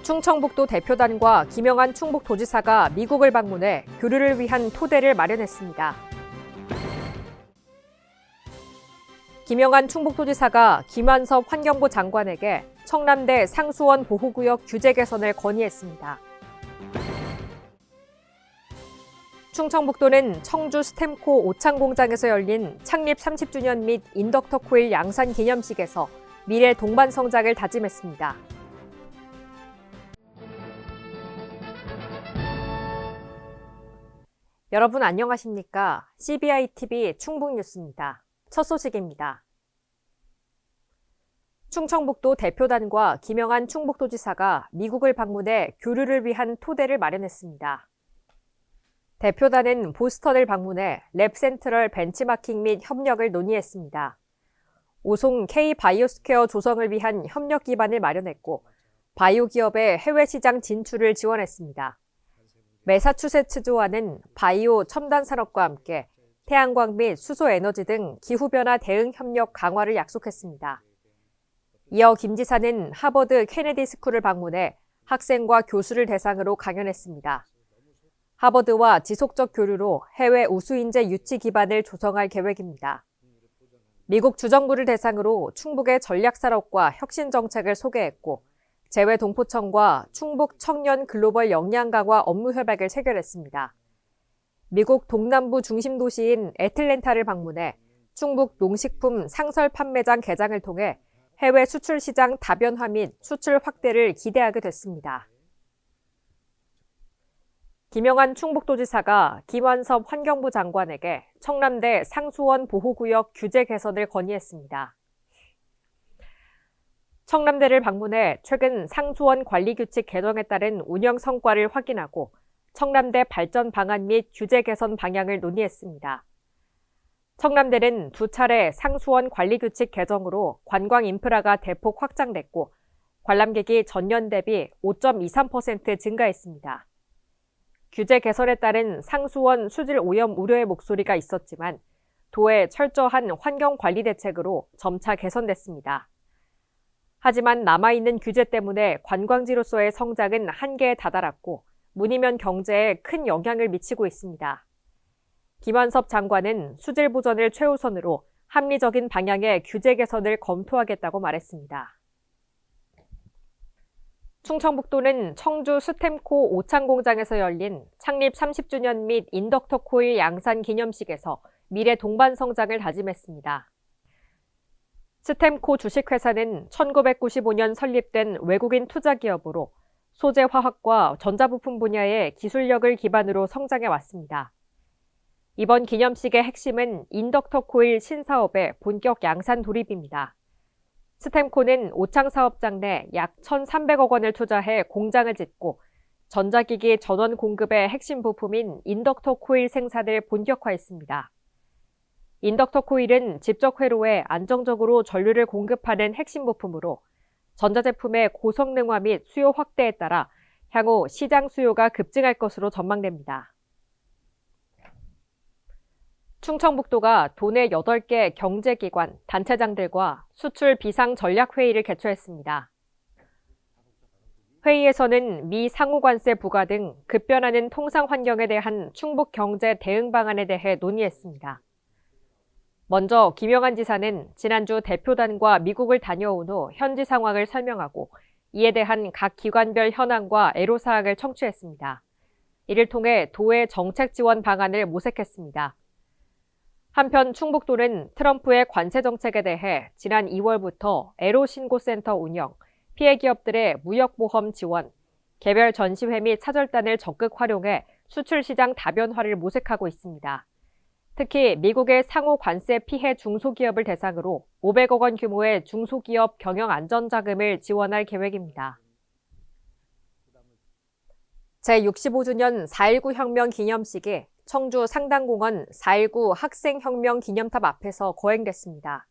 충청북도 대표단과 김영한 충북도지사가 미국을 방문해 교류를 위한 토대를 마련했습니다. 김영한 충북도지사가 김한섭 환경부 장관에게 청남대 상수원 보호구역 규제 개선을 건의했습니다. 충청북도는 청주 스템코 오창공장에서 열린 창립 30주년 및 인덕터 코일 양산 기념식에서 미래 동반 성장을 다짐했습니다. 여러분 안녕하십니까? CBI-TV 충북뉴스입니다. 첫 소식입니다. 충청북도 대표단과 김영한 충북도지사가 미국을 방문해 교류를 위한 토대를 마련했습니다. 대표단은 보스턴을 방문해 랩센트럴 벤치마킹 및 협력을 논의했습니다. 오송 K-바이오스퀘어 조성을 위한 협력 기반을 마련했고 바이오 기업의 해외 시장 진출을 지원했습니다. 매사추세츠주와는 바이오 첨단 산업과 함께 태양광 및 수소에너지 등 기후변화 대응 협력 강화를 약속했습니다. 이어 김 지사는 하버드 케네디 스쿨을 방문해 학생과 교수를 대상으로 강연했습니다. 하버드와 지속적 교류로 해외 우수인재 유치 기반을 조성할 계획입니다. 미국 주정부를 대상으로 충북의 전략산업과 혁신정책을 소개했고 재외동포청과 충북 청년 글로벌 역량 강화 업무 협약을 체결했습니다. 미국 동남부 중심 도시인 애틀랜타를 방문해 충북 농식품 상설 판매장 개장을 통해 해외 수출 시장 다변화 및 수출 확대를 기대하게 됐습니다. 김영한 충북도지사가 김한섭 환경부 장관에게 청남대 상수원 보호구역 규제 개선을 건의했습니다. 청남대를 방문해 최근 상수원 관리규칙 개정에 따른 운영 성과를 확인하고 청남대 발전 방안 및 규제 개선 방향을 논의했습니다. 청남대는 두 차례 상수원 관리규칙 개정으로 관광 인프라가 대폭 확장됐고 관람객이 전년 대비 5.23% 증가했습니다. 규제 개선에 따른 상수원 수질 오염 우려의 목소리가 있었지만 도의 철저한 환경 관리 대책으로 점차 개선됐습니다. 하지만 남아있는 규제 때문에 관광지로서의 성장은 한계에 다다랐고 문이면 경제에 큰 영향을 미치고 있습니다. 김한섭 장관은 수질 보전을 최우선으로 합리적인 방향의 규제 개선을 검토하겠다고 말했습니다. 충청북도는 청주 스템코 오창공장에서 열린 창립 30주년 및 인덕터 코일 양산 기념식에서 미래 동반 성장을 다짐했습니다. 스템코 주식회사는 1995년 설립된 외국인 투자기업으로 소재화학과 전자부품 분야의 기술력을 기반으로 성장해 왔습니다. 이번 기념식의 핵심은 인덕터 코일 신사업의 본격 양산 돌입입니다. 스템코는 오창사업장 내 약 1,300억 원을 투자해 공장을 짓고 전자기기 전원 공급의 핵심 부품인 인덕터 코일 생산을 본격화했습니다. 인덕터 코일은 집적 회로에 안정적으로 전류를 공급하는 핵심 부품으로 전자제품의 고성능화 및 수요 확대에 따라 향후 시장 수요가 급증할 것으로 전망됩니다. 충청북도가 도내 8개 경제기관, 단체장들과 수출 비상전략회의를 개최했습니다. 회의에서는 미 상호관세 부과 등 급변하는 통상 환경에 대한 충북 경제 대응 방안에 대해 논의했습니다. 먼저 김영한 지사는 지난주 대표단과 미국을 다녀온 후 현지 상황을 설명하고 이에 대한 각 기관별 현황과 애로사항을 청취했습니다. 이를 통해 도의 정책 지원 방안을 모색했습니다. 한편 충북도는 트럼프의 관세 정책에 대해 지난 2월부터 애로신고센터 운영, 피해 기업들의 무역보험 지원, 개별 전시회 및 사절단을 적극 활용해 수출 시장 다변화를 모색하고 있습니다. 특히 미국의 상호 관세 피해 중소기업을 대상으로 500억 원 규모의 중소기업 경영 안전자금을 지원할 계획입니다. 제65주년 4.19 혁명 기념식이 청주 상당공원 4.19 학생혁명 기념탑 앞에서 거행됐습니다.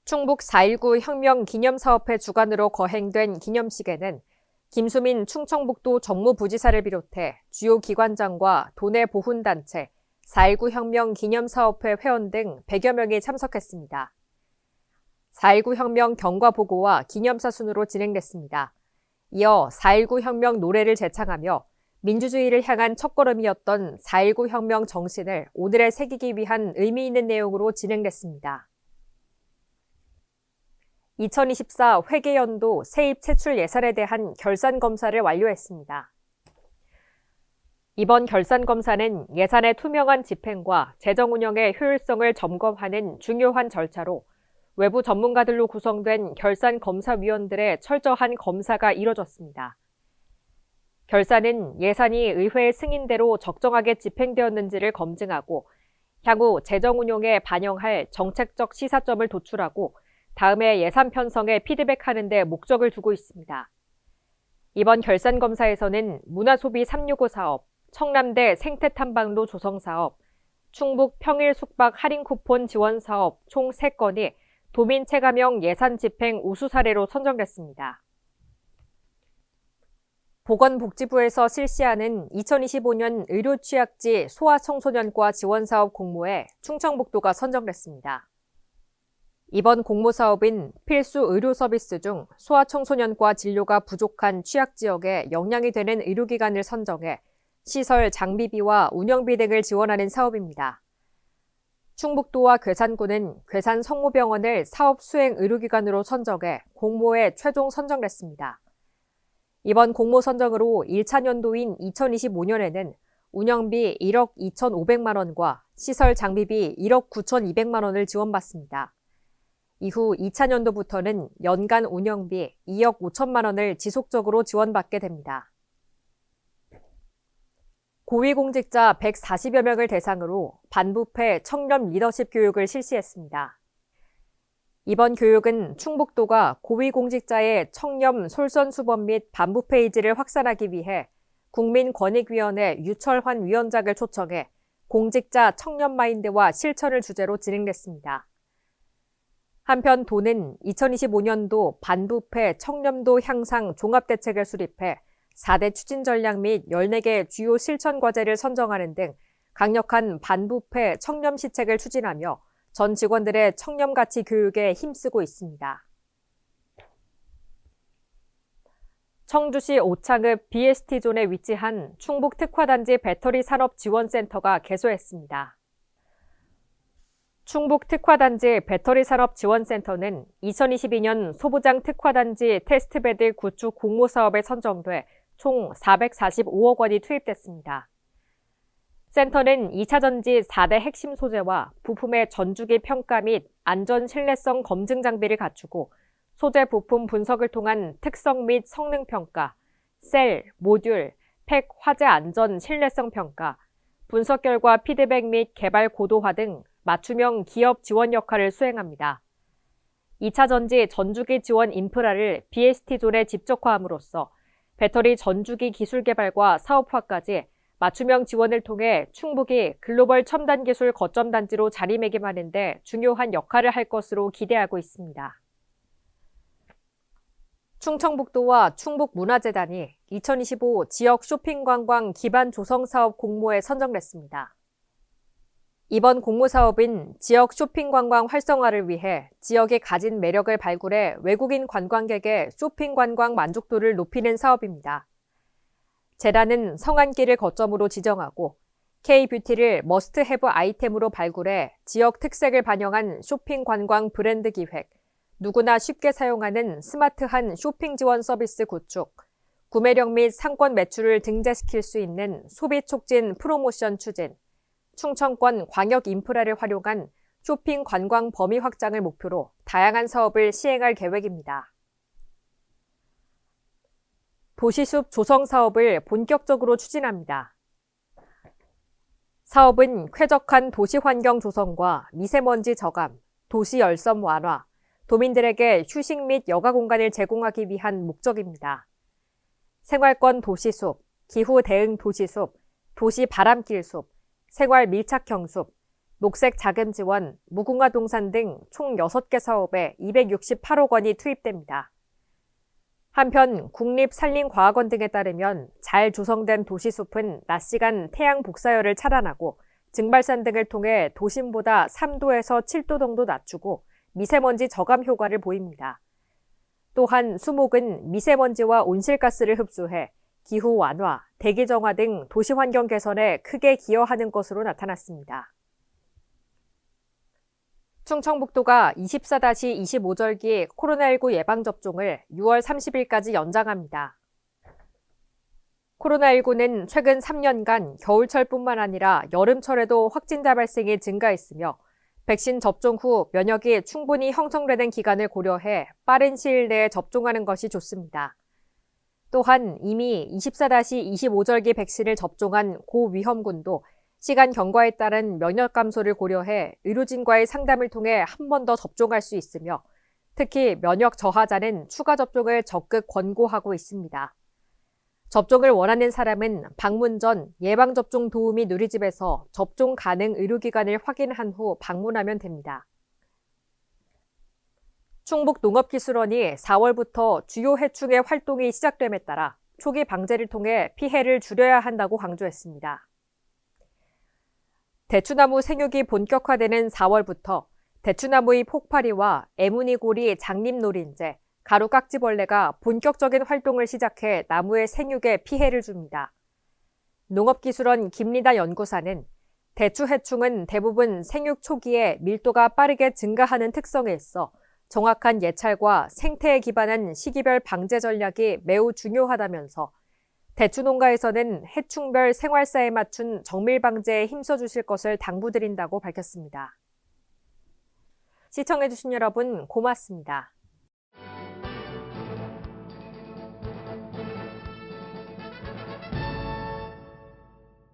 충북 4.19 혁명 기념사업회 주관으로 거행된 기념식에는 김수민 충청북도 정무부지사를 비롯해 주요 기관장과 도내 보훈단체, 4.19 혁명 기념사업회 회원 등 100여 명이 참석했습니다. 4.19 혁명 경과보고와 기념사 순으로 진행됐습니다. 이어 4.19 혁명 노래를 재창하며 민주주의를 향한 첫걸음이었던 4.19 혁명 정신을 오늘에 새기기 위한 의미 있는 내용으로 진행됐습니다. 2024 회계연도 세입 채출 예산에 대한 결산 검사를 완료했습니다. 이번 결산 검사는 예산의 투명한 집행과 재정 운영의 효율성을 점검하는 중요한 절차로 외부 전문가들로 구성된 결산 검사위원들의 철저한 검사가 이뤄졌습니다. 결산은 예산이 의회 승인대로 적정하게 집행되었는지를 검증하고 향후 재정 운용에 반영할 정책적 시사점을 도출하고 다음해 예산 편성에 피드백하는 데 목적을 두고 있습니다. 이번 결산 검사에서는 문화소비 365 사업, 청남대 생태탐방로 조성 사업, 충북 평일 숙박 할인 쿠폰 지원 사업 총 3건이 도민 체감형 예산 집행 우수 사례로 선정됐습니다. 보건복지부에서 실시하는 2025년 의료취약지 소아청소년과 지원사업 공모에 충청북도가 선정됐습니다. 이번 공모 사업은 필수 의료 서비스 중 소아청소년과 진료가 부족한 취약지역에 역량이 되는 의료기관을 선정해 시설 장비비와 운영비 등을 지원하는 사업입니다. 충북도와 괴산군은 괴산 성모병원을 사업 수행 의료기관으로 선정해 공모에 최종 선정됐습니다. 이번 공모 선정으로 1차 년도인 2025년에는 운영비 1억 2,500만 원과 시설 장비비 1억 9,200만 원을 지원받습니다. 이후 2차 년도부터는 연간 운영비 2억 5천만 원을 지속적으로 지원받게 됩니다. 고위공직자 140여 명을 대상으로 반부패 청렴 리더십 교육을 실시했습니다. 이번 교육은 충북도가 고위공직자의 청렴 솔선수범 및 반부패 의지를 확산하기 위해 국민권익위원회 유철환 위원장을 초청해 공직자 청렴 마인드와 실천을 주제로 진행됐습니다. 한편 도는 2025년도 반부패 청렴도 향상 종합대책을 수립해 4대 추진 전략 및 14개 주요 실천 과제를 선정하는 등 강력한 반부패 청렴 시책을 추진하며 전 직원들의 청렴 가치 교육에 힘쓰고 있습니다. 청주시 오창읍 BST존에 위치한 충북특화단지 배터리 산업지원센터가 개소했습니다. 충북특화단지 배터리산업지원센터는 2022년 소부장 특화단지 테스트베드 구축 공모사업에 선정돼 총 445억 원이 투입됐습니다. 센터는 2차 전지 4대 핵심 소재와 부품의 전주기 평가 및 안전 신뢰성 검증 장비를 갖추고 소재 부품 분석을 통한 특성 및 성능 평가, 셀, 모듈, 팩 화재 안전 신뢰성 평가, 분석 결과 피드백 및 개발 고도화 등 맞춤형 기업 지원 역할을 수행합니다. 2차 전지 전주기 지원 인프라를 BST존에 집적화함으로써 배터리 전주기 기술 개발과 사업화까지 맞춤형 지원을 통해 충북이 글로벌 첨단 기술 거점 단지로 자리매김하는 데 중요한 역할을 할 것으로 기대하고 있습니다. 충청북도와 충북문화재단이 2025 지역 쇼핑관광 기반 조성 사업 공모에 선정됐습니다. 이번 공모 사업은 지역 쇼핑관광 활성화를 위해 지역이 가진 매력을 발굴해 외국인 관광객의 쇼핑관광 만족도를 높이는 사업입니다. 재단은 성안길을 거점으로 지정하고 K-뷰티를 머스트 해브 아이템으로 발굴해 지역 특색을 반영한 쇼핑관광 브랜드 기획, 누구나 쉽게 사용하는 스마트한 쇼핑 지원 서비스 구축, 구매력 및 상권 매출을 등재시킬 수 있는 소비 촉진 프로모션 추진, 충청권 광역 인프라를 활용한 쇼핑 관광 범위 확장을 목표로 다양한 사업을 시행할 계획입니다. 도시숲 조성 사업을 본격적으로 추진합니다. 사업은 쾌적한 도시 환경 조성과 미세먼지 저감, 도시 열섬 완화, 도민들에게 휴식 및 여가 공간을 제공하기 위한 목적입니다. 생활권 도시숲, 기후 대응 도시숲, 도시 바람길 숲, 생활 밀착형 숲, 녹색 자금 지원, 무궁화 동산 등 총 6개 사업에 268억 원이 투입됩니다. 한편 국립산림과학원 등에 따르면 잘 조성된 도시숲은 낮 시간 태양 복사열을 차단하고 증발산 등을 통해 도심보다 3도에서 7도 정도 낮추고 미세먼지 저감 효과를 보입니다. 또한 수목은 미세먼지와 온실가스를 흡수해 기후 완화, 대기 정화 등 도시 환경 개선에 크게 기여하는 것으로 나타났습니다. 충청북도가 24-25절기 코로나19 예방접종을 6월 30일까지 연장합니다. 코로나19는 최근 3년간 겨울철뿐만 아니라 여름철에도 확진자 발생이 증가했으며 백신 접종 후 면역이 충분히 형성되는 기간을 고려해 빠른 시일 내에 접종하는 것이 좋습니다. 또한 이미 24-25절기 백신을 접종한 고위험군도 시간 경과에 따른 면역 감소를 고려해 의료진과의 상담을 통해 한 번 더 접종할 수 있으며 특히 면역 저하자는 추가 접종을 적극 권고하고 있습니다. 접종을 원하는 사람은 방문 전 예방접종 도우미 누리집에서 접종 가능 의료기관을 확인한 후 방문하면 됩니다. 충북농업기술원이 4월부터 주요 해충의 활동이 시작됨에 따라 초기 방제를 통해 피해를 줄여야 한다고 강조했습니다. 대추나무 생육이 본격화되는 4월부터 대추나무의 폭파리와 애무늬고리 장립노린재, 가루깍지벌레가 본격적인 활동을 시작해 나무의 생육에 피해를 줍니다. 농업기술원 김리다 연구사는 대추 해충은 대부분 생육 초기에 밀도가 빠르게 증가하는 특성에 있어 정확한 예찰과 생태에 기반한 시기별 방제 전략이 매우 중요하다면서 대추 농가에서는 해충별 생활사에 맞춘 정밀 방제에 힘써주실 것을 당부드린다고 밝혔습니다. 시청해주신 여러분 고맙습니다.